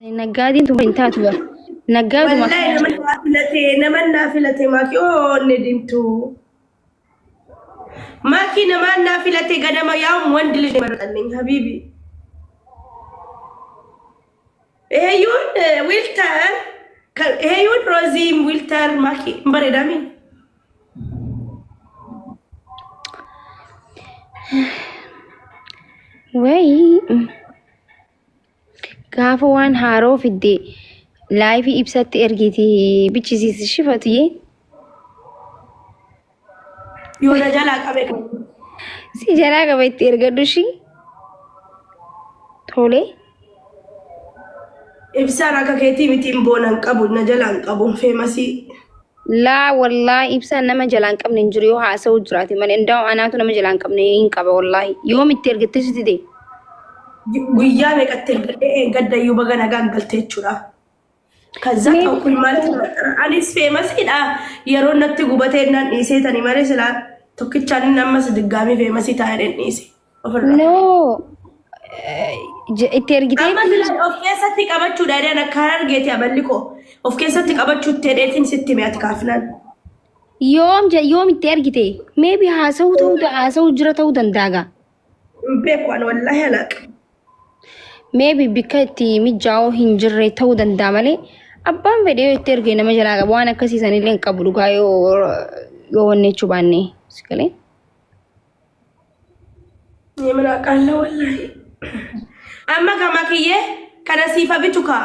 نجادين تبنتات بر نجاد ما والله نمن نافلتي ماكي أو ندمتو ماكي نمن نافلتي قدما يوم وندل مرتين حبيبي هيون ويلتر هيون روزيم ويلتر ماكي مبردامي وي كافو وان هارو في الدي لايفي إبسات إرجيتي بتشيزي شفتي يونا جالا كبير سي جرا كبيت إرجدوشي ثولي إبسارا كاكيتي متين بونان كابو نجالان كابو فيماسي لا والله إبسان نما جلان كم ننجريو هاسو جراتي من إنداو أنا تو نما جلان كم نين كابو والله يوم الترجتش دي guyyaa meeqatti gadda yoo baga nagaan galtee jechuudha. Kaza ta'u kun maal anis feemasiidha yeroo natti gubatee naan dhiisee tani malee silaa tokkichaan nammas diggaamii feemasii taa'ee dhiise. No. Itti ergitee amma silaa of keessatti qabachuudha dhaan akka argeeti aballi koo of keessatti qabachuutti dheetiin sitti mi'aati kaafnaan. yoom itti ergite maybe haasa'u jira ta'uu danda'aga. Beekwaan wallahi alaqa. maybe bika itti mijaa'oo hin jirre ta'uu danda'a malee abbaan fedhee itti ergee nama jalaa qabu waan akkasiisan illee hin qabu dhugaa yoo wannechuu baanne sikalee. Yemin aqalla wallahi. Amma kama kiyyee kana siifa bituka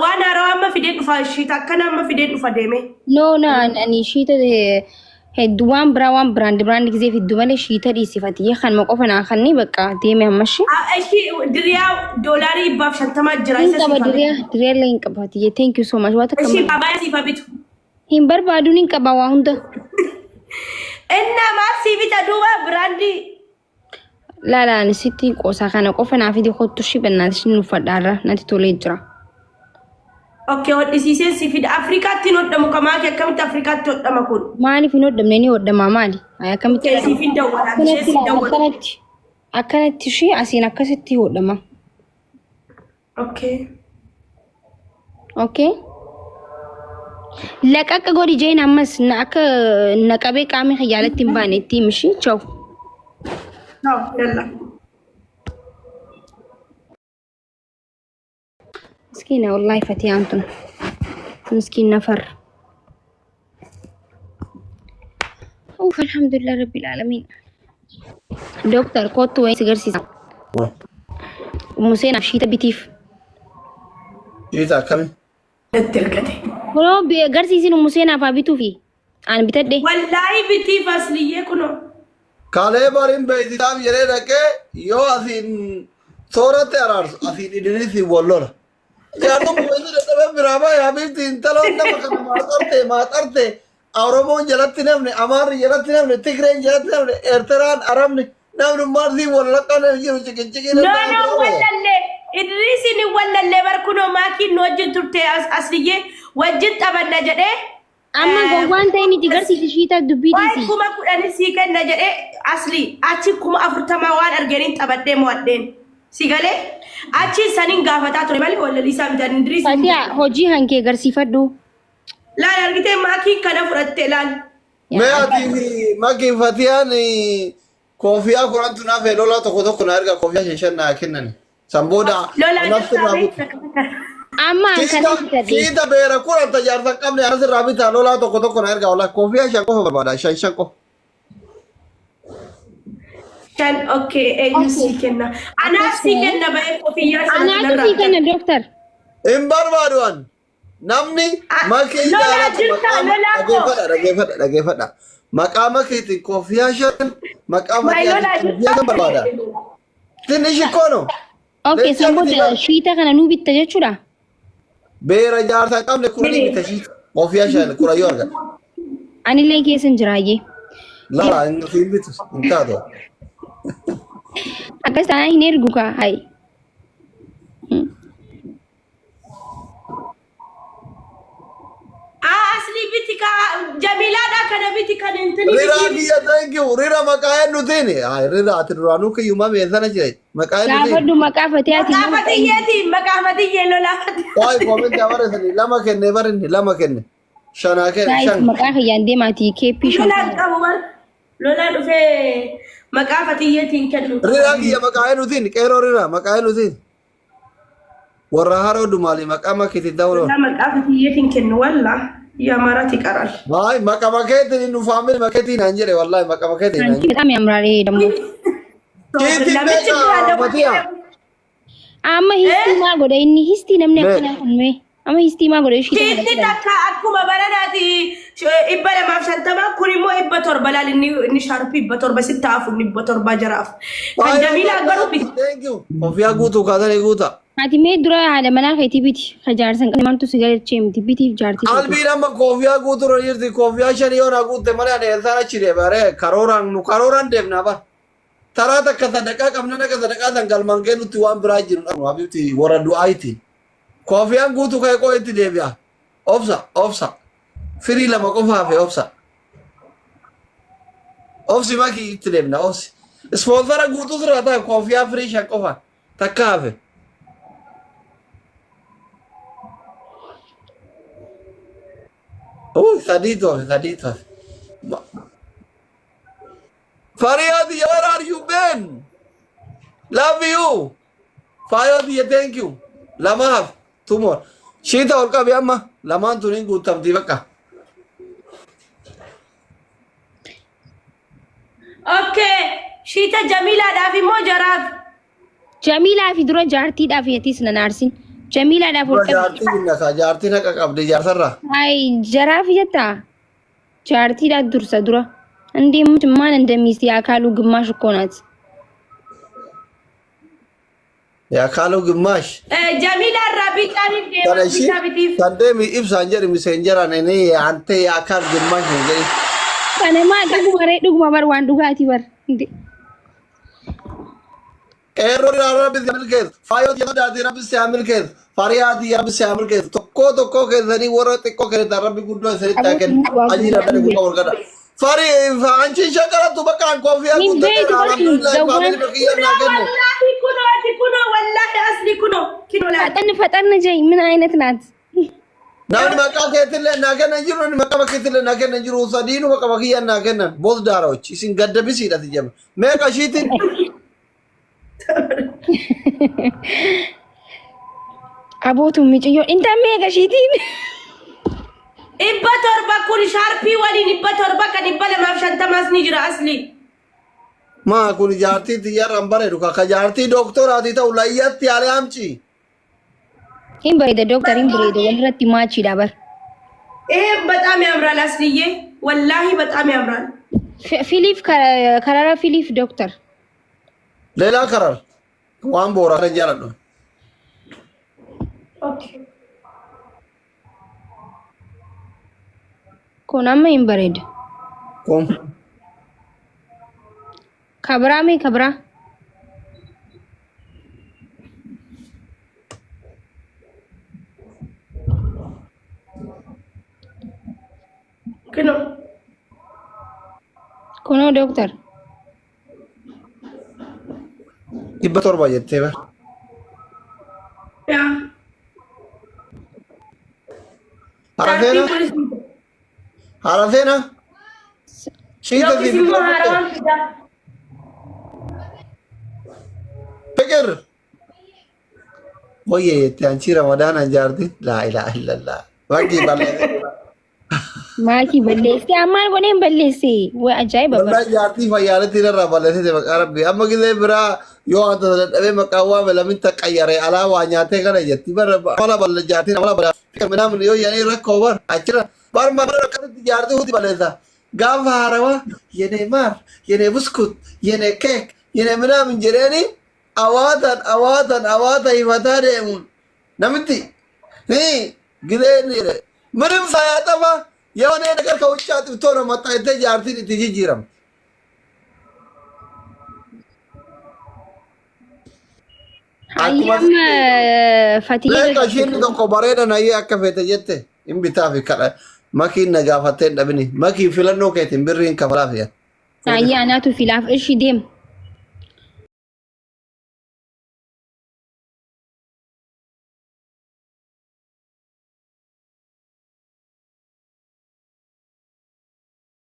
waan haaraa amma fidee dhufa shiita akkana amma fidee dhufa deeme. No ani shiita hedduu waan biraan gisee fiddu malee shiita dhiisifatiyee kan maqofa naa kanni bakka deeme ammashi. Ashi diriyaa doolaarii 50 jira isa siifa. Diriyaa illee hin qabatiyee thank you so much waata kam. Ashi babayyaa siifa bitu. Hin barbaadu hin qaba waa hunda. Inna maa siifita duuba biraandii. La nisitti qosa kana qofa naa fidi kottu shi bannaati nu fadhaarra nati tolee jira. Okay, what is he says if Africa not the Mukamaki come to Africa to the Makun. Mani if you not the many or the mamadi. I come to if you don't want to I can't she as in a cassette or the ma. Okay. Okay. Like I go to Jane Amas Naka Nakabe Kami Hayalatim Bani Tim she chow. No, yalla. مسكينة والله فتي أنتم مسكين نفر أوف الحمد لله رب العالمين دكتور كوتو وين سيجرسي ومسينا شيتا بيتيف شيتا كم التركتي ولو بيجرسي سينو مسينا فابيتو في أنا بتدي والله بيتيف أصلي يكونوا كالي بارين بيتام يري ركه يو أثين صورة أرارس أثين إدريسي والله يا تو بيتي برابا يا بيتي انت لو انت ما قرته اورمون جلتي نمني امار جلتي نمني تيغرين جلتي نمني ارتران ارمني نمني مارسي ولا كان يجي تشكي لا ولا اللي ادريسي ني ولا اللي بركنو ماكي نوجد ترتي اصليه وجدت ابن جده اما غوان تاني تيغرسي شيتا دبيتي واي كما كداني سيكن نجده اصلي اتي كما افرتما وان ارغرين تبدي مودين سيغالي achi sanin gafata to mali wala lisa bitan Idris Fatia hoji hanke garsiifadhu la argite maki kana furatte lan me ati maki Fatian kofia kurantu na fe lola to na erga kofia shenna kennan samboda nafsi rabu amma kan kita bera kuranta jarta kamne nafsi rabita lola to na erga wala kofia shako barbada shako كان اوكي اي سيكنا انا سيكنا باي كوفيا انا سيكنا دكتور ام باربادوان نمني ما كي لا فدا مقامك تي كوفيا شن مقامك كوفيا بربادا تنشي كونو اوكي سمبودا شيتا كان نو بيتجچودا بيرا جارتا قامل كوري بتشي كوفيا شن كورا يورغا اني ليكي سنجراجي لا ان في بيتس انتادو Akka sana hin ergu ka hai. Asli bitika Jamila da kana biti kan intini Rira kiyya thank you. Rira maqaa nutiin. Rira ati duraanuu kiyyuma meesana jire. Maqaa nutiin. Gaafadhu maqaa fatiyaati. maqaafatiyyee lolaafati. Waay koomenti abaresani lama kenne barinni lama kenne. Shanaa kenne Guys, shan. maqaa kiyyaan deemaatii keeppii shan. Lolaan qabu bar. Lolaan dhufee maqaafatiyyeetiin kennu. Rira kiyya maqaa nutiin qeeroo rira maqaa nutiin. Warra haroo dumaali maqaa makiti dawro. Maqaafatiyyeetiin kennu wallah. Yaa marati qaral. Waay maqaa makeetiin nu faamili makeetiin an jedhe wallahi maqaa makeetiin an jedhe. Bexam ያምራል ይሄ ደግሞ amma histimaa godha inni histii namni akkana kunme amma histimaa godha ishii Kiitti takka akkuma baranaati 250 kun immoo 700 laal inni sharpii 700 sitti hafu 700 jiraaf. Kan Jamiilaa garuu biti. Thank you. Kofiyaa guutuu kaatanii guuta. ati mee dura haala manaa keetii biti kajaarsan kan maaltu si galchee miti bitiif jaartii Albiin amma kofiyaa guutuu jirti kofiyaa shanii yoo na guutte malee ani eessaan achi deebare karooraan deemnaa bara. Taraa takka sadaqaa qabna akka sadaqaa san galmaan kennutti waan biraa jiru dha abibti warra du'aayti. Kofiyaan guutuu ka'e qoo itti deebi'a. Obsa. Firii lama qofa hafe obsa. Obsi makii itti deemna obsi. Ispoonsara guutuu sirraa ta'a kofiyaa firii shan qofa takka hafe. Sadii tofe. Fariyadi, where are you been? Love you. Fariyadi, thank you. Lama have two more. Shita olka biyamma. Lamaan tunin guutamti bakka. Okay. Shita Jamiilaadhaaf immoo jaraaf. Jamiilaa fi dura jaartiidhaaf yatis nan aarsin Jamiilaadhaaf ol Jaartii jaartiin haqa qabdi jaarsarra. ay jaraaf jetta jaartiidhaaf dursa dura እንዴም ማን እንደሚስት ያካሉ ግማሽ እኮ ናት ያካሉ ግማሽ Jamiila Rabiitaan Tanashi tandemi ibsan jeri messenger ane ante yakal ግማሽ ነው ገይ ከነማ ድጉማ በር ዋን ዱጋቲ በር እንዴ Error Rabbi Samilkes, Fayot Yadadi Rabbi Samilkes, Fariad Rabbi Samilkes, Toko Kezani Warra Teko Rabbi Gudu Seritakan, Ajira Organa. Fari Fanchi Shakara to Bakan Coffee and kuno wallahi asli kuno la ፈጠን ጀይ ምን አይነት ናት Nan Makaketile Nagan and Juru Makaketile Nagan and Juru Sadino Makamakia Nagan, both Daroch, is in Gadabisi at the gem. Make a sheet in አቦቱ ምጭዮ እንታሜ ገሺቲን Ibbatorba kun sharpii waliin 700 kan 250 ni jira asli. Ma kun jaartii tiyyarran bareedu ka jaartii doktoraati ta'u layyatti yaale amci. ይሄን በሬደ ዶክተሪን ብሬዶ ወንድረት ማቺ ዳበር በጣም ያምራል አስልዬ ወላሂ በጣም ያምራል። ፊሊፍ ከራራ ፊሊፍ ዶክተር ሌላ ከራር ዋን ቦራ ረጃላሉ ኦኬ ኮናማ ይንበሬድ ቆም ከብራሜ ከብራ ኮኖ ዶክተር Ibbatorba jettee bar. ያ Harafeena? Shiita fi Fikir. Oye jettee anchi Ramadaan jaarti laa ilaaha illallah. Waqtii balleesse. ማኪ በለስቲ አማን ጎኔን በለሲ ወይ አጃይባ Wallahi jaartii fayyaaletti irraa balleessite maqaa rabbi. Amma gisee biraa yoo anta dadhabee maqaa waame lamin taqayyare alaa waa nyaatee kana jetti. Mala balle jaartiin mala balle. Minaamin yoo yaanii rakkoo bar achira. Bar mara akkasitti jaartii huti balleessa. Gaafa haarawaa yenee maar, yenee buskut, yenee keek, yenee minaamin jedheeni awaatan himataa deemuun. Namitti giseen ምንም ሳያጠፋ የሆነ ነገር ከውጭ አጥብቶ ነው መጣ የተጃርቲን ትጂጂራም አያም ፈቲዬ ለካ ሽን ተቆ ባሬዳ ናይ አከፈተ ጀተ እምቢታ ፊከለ Makiin na gaafattee dhabini. Makii filannoo keetiin birriin kafalaa fiya. Ayyaanaatu filaaf ishi deem.